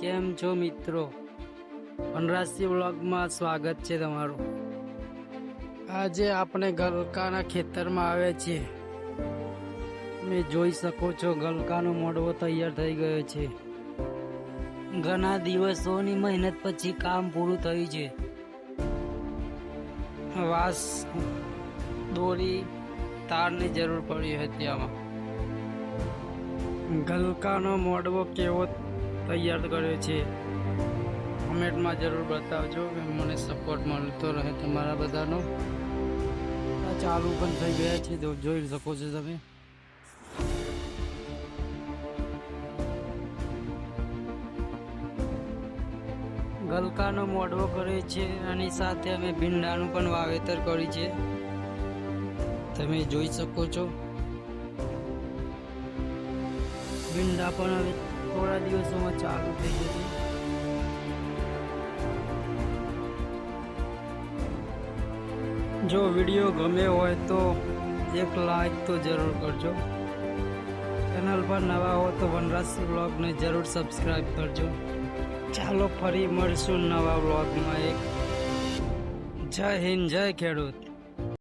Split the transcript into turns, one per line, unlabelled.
કેમ છો મિત્રો? વનરાજસિંહ વ્લોગમાં સ્વાગત છે તમારું. આજે આપણે ગલકાના ખેતરમાં આવે છે. તમે જોઈ શકો છો ગલકાનો મોડવો તૈયાર થઈ ગયો છે. ઘણા દિવસોની મહેનત પછી કામ પૂરું થયું છે. વાંસ, દોરી, તારની જરૂર પડી હતી. આમાં ગલકાનો મોડવો કેવો તૈયાર કર્યો છે કમેન્ટમાં જરૂર બતાવજો કે મને સપોર્ટ મળતો રહે તમારા બધાનો. ચાલુ પણ થઈ ગયા છે, જોઈ શકો છો તમે. ગલકાનો મોડવો કરે છે. આની સાથે અમે ભીંડાનું પણ વાવેતર કર્યું છે, તમે જોઈ શકો છો. ભીંડા પણ હવે થોડા દિવસોમાં ચાલુ થઈ જશે. જો વિડીયો ગમે હોય તો એક લાઈક તો જરૂર કરજો. ચેનલ પર નવા હો તો વનરાજસિંહ વ્લોગને જરૂર સબસ્ક્રાઈબ કરજો. ચાલો ફરી મળશું નવા વ્લોગમાં. જય હિન્દ, જય ખેડૂત.